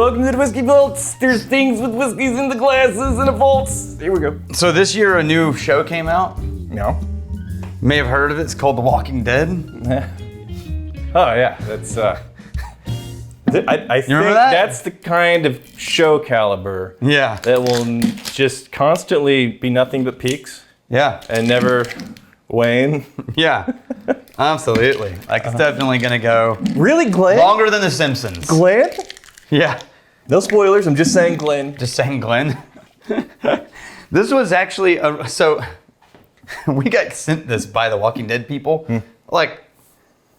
welcome to the Whiskey Vaults. There's things with whiskeys in the glasses and the vaults. Here we go. So this year a new show came out. No. You may have heard of it. It's called The Walking Dead. Oh yeah, that's. I think that? that's the kind of show caliber. Yeah. That will just constantly be nothing but peaks Yeah. and never wane. Yeah. Absolutely. Like it's definitely gonna go Really, Glenn? longer than The Simpsons. Glenn? Yeah. No spoilers. I'm just saying, Glenn. Just saying, Glenn. This was actually so. We got sent this by the Walking Dead people like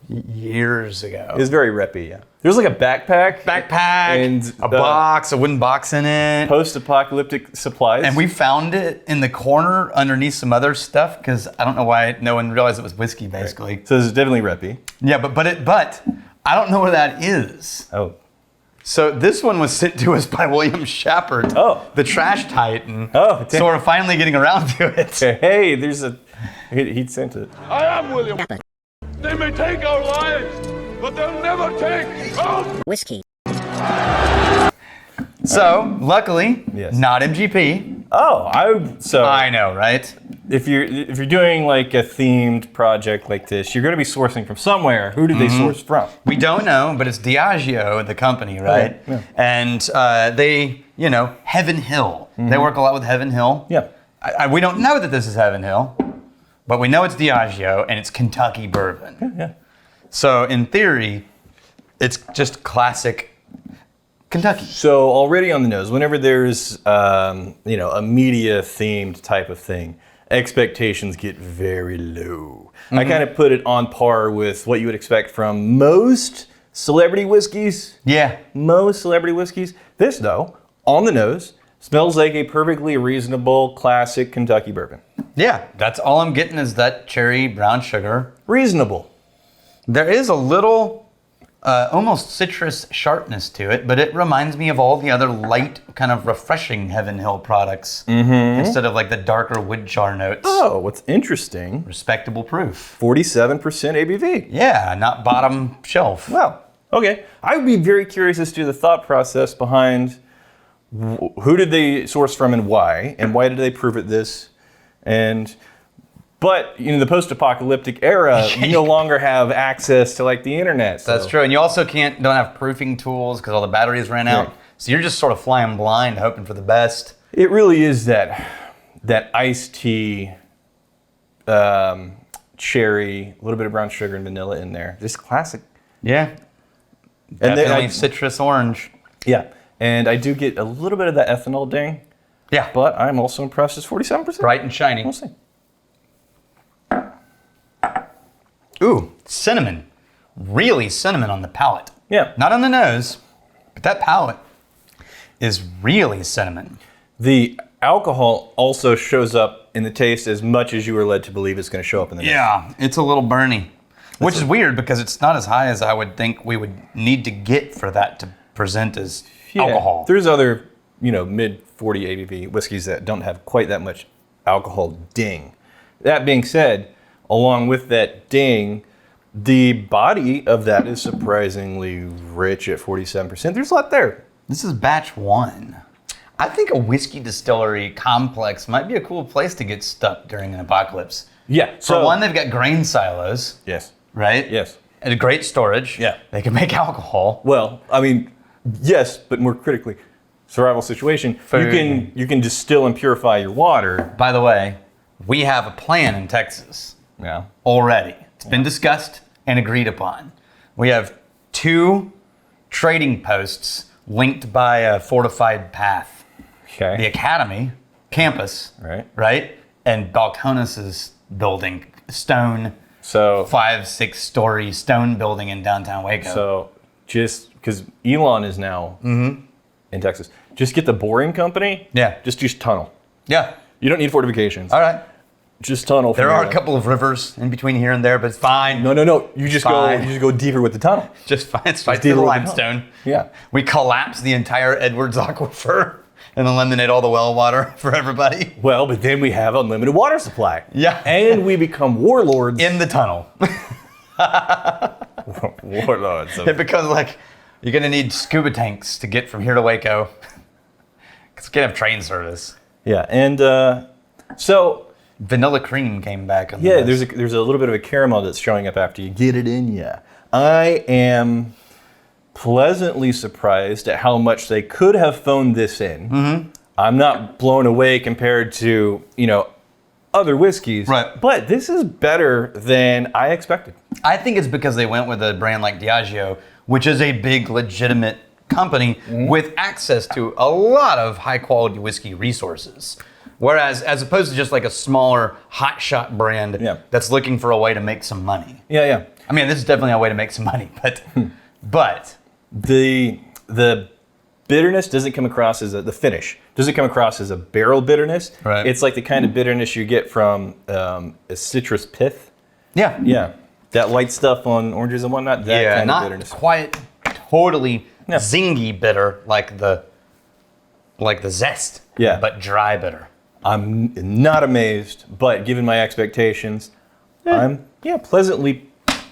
years ago. It was very reppy, yeah. There's like a backpack. And a box, a wooden box in it. Post-apocalyptic supplies. And we found it in the corner underneath some other stuff because I don't know why no one realized it was whiskey, basically. Right. So this is definitely reppy. Yeah, but I don't know where that is. Oh. So this one was sent to us by William Schappert, the trash titan. Oh, so we're finally getting around to it. Hey, there's a. He sent it. I am William. They may take our lives, but they'll never take our whiskey. So luckily, Yes. not MGP. Oh, I know, right? If you're doing like a themed project like this, you're going to be sourcing from somewhere. Who did they source from? We don't know, but it's Diageo, the company, right? Yeah. And they, Heaven Hill. They work a lot with Heaven Hill. Yeah. We don't know that this is Heaven Hill, but we know it's Diageo and it's Kentucky bourbon. Yeah. So in theory, it's just classic Kentucky. So already on the nose, whenever there's a media themed type of thing, expectations get very low. I kind of put it on par with what you would expect from most celebrity whiskeys. Yeah. Most celebrity whiskeys. This though, on the nose, smells like a perfectly reasonable classic Kentucky bourbon. Yeah. That's all I'm getting is that cherry brown sugar. Reasonable. There is a little almost citrus sharpness to it, but it reminds me of all the other light, kind of refreshing Heaven Hill products instead of like the darker wood char notes. Oh, what's interesting, Respectable proof. 47% ABV. Yeah, not bottom shelf. Wow. Okay. I would be very curious as to the thought process behind who did they source from and why did they prove it this? But in the post-apocalyptic era, you no longer have access to like the internet. So. That's true, and you also don't have proofing tools because all the batteries ran out. Right. So you're just sort of flying blind, hoping for the best. It really is that iced tea, cherry, a little bit of brown sugar and vanilla in there. Just classic. Yeah. And Definitely citrus orange. Yeah, and I do get a little bit of that ethanol ding. Yeah. But I'm also impressed it's 47%. Bright and shiny. We'll see. Ooh, cinnamon. Really cinnamon on the palate. Yeah. Not on the nose, but that palate is really cinnamon. The alcohol also shows up in the taste as much as you were led to believe it's going to show up in the nose. Yeah, it's a little burny. Which is weird because it's not as high as I would think we would need to get for that to present as alcohol. There's other, mid 40 ABV whiskeys that don't have quite that much alcohol ding. That being said, along with that ding, the body of that is surprisingly rich at 47%. There's a lot there. This is batch 1. I think a whiskey distillery complex might be a cool place to get stuck during an apocalypse. Yeah. For one, they've got grain silos. Yes. Right? Yes. And a great storage. Yeah. They can make alcohol. Well, I mean, yes, but more critically, survival situation. Food. You can distill and purify your water. By the way, we have a plan in Texas. Yeah. Already. It's been discussed and agreed upon. We have 2 trading posts linked by a fortified path. Okay. The Academy campus, right? And Balcones's building, stone, So 5-6 story stone building in downtown Waco. So just because Elon is now in Texas, just get the boring company. Yeah. Just use tunnel. Yeah. You don't need fortifications. All right. Just tunnel. There are a couple of rivers in between here and there, but it's fine. No. You just go deeper with the tunnle. Just fine. It's right deeper through the with the limestone. Yeah. We collapse the entire Edwards Aquifer and eliminate all the well water for everybody. Well, but then we have unlimited water supply. Yeah. And we become warlords. In the tunnel. Warlords. It becomes like You're gonna need scuba tanks to get from here to Waco. Cause you can't have train service. Yeah, and so Vanilla cream came back. On yeah, this. there's a little bit of a caramel that's showing up after you get it in ya. I am pleasantly surprised at how much they could have phoned this in. Mm-hmm. I'm not blown away compared to, other whiskeys. Right. But this is better than I expected. I think it's because they went with a brand like Diageo, which is a big, legitimate company with access to a lot of high quality whiskey resources. Whereas, as opposed to just like a smaller hotshot brand that's looking for a way to make some money. Yeah. I mean, this is definitely a way to make some money, but The bitterness doesn't come across as the finish doesn't come across as a barrel bitterness. Right. It's like the kind of bitterness you get from a citrus pith. yeah, Yeah. That light stuff on oranges and whatnot. That kind not of bitterness. quite totally zingy bitter like the zest. Yeah. but dry bitter. I'm not amazed, but given my expectations, I'm pleasantly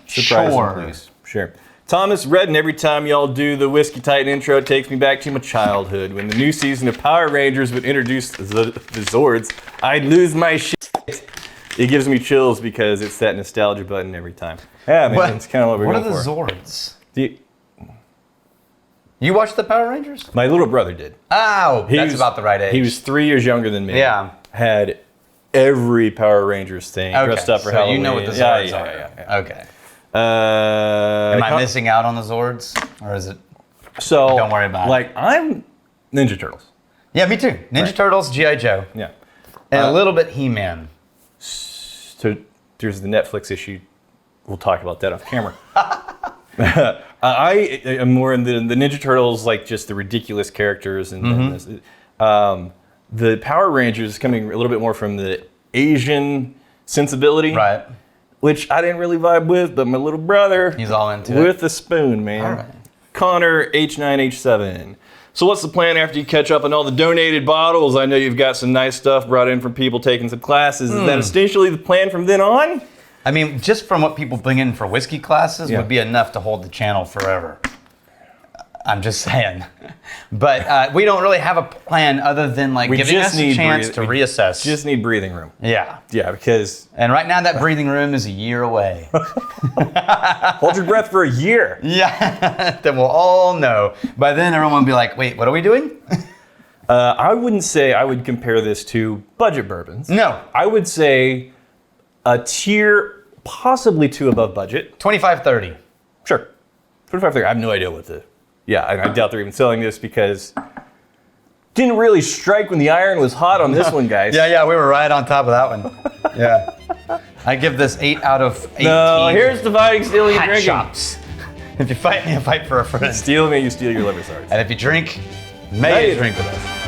surprised Sure. and pleased. Sure. Thomas Redden, every time y'all do the Whiskey Titan intro, it takes me back to my childhood. When the new season of Power Rangers would introduce the Zords, I'd lose my shit. It gives me chills because it's that nostalgia button every time. Yeah, man, it's kind of what we're going for. What are the Zords? You watched the Power Rangers? My little brother did. Oh, that's about the right age. He was 3 years younger than me. Yeah. Had every Power Rangers thing, dressed up for Halloween. You know what the Zords are. Yeah. Okay. Am I missing out on the Zords? Or is it? So, Don't worry about it. Like, I'm Ninja Turtles. Yeah, me too. Ninja Turtles, G.I. Joe. Yeah. And a little bit He-Man. So, there's the Netflix issue. We'll talk about that off camera. I am more in the Ninja Turtles, like just the ridiculous characters. And this. The Power Rangers is coming a little bit more from the Asian sensibility. Right. Which I didn't really vibe with, but my little brother. He's all into it. With a spoon, man. All right. Connor, H9H7. So what's the plan after you catch up on all the donated bottles? I know you've got some nice stuff brought in from people taking some classes. Is that essentially the plan from then on? I mean, just from what people bring in for whiskey classes would be enough to hold the channel forever. I'm just saying. But we don't really have a plan other than like giving us a chance to reassess. Just need breathing room. Yeah. Yeah, because... And right now that breathing room is a year away. Hold your breath for a year. Yeah. Then we'll all know. By then everyone will be like, wait, what are we doing? I wouldn't say I would compare this to budget bourbons. No. I would say a tier possibly two above budget. 25-30. Sure. 25-30. I have no idea what the... Yeah, I doubt they're even selling this because didn't really strike when the iron was hot on this one, guys. Yeah, we were right on top of that one. Yeah. I give this 8 out of 18. No, here's dividing, stealing, and hat drinking. shops. If you fight me, I fight for a friend. Steal me, you steal your liver sards. And if you drink, may you drink with us.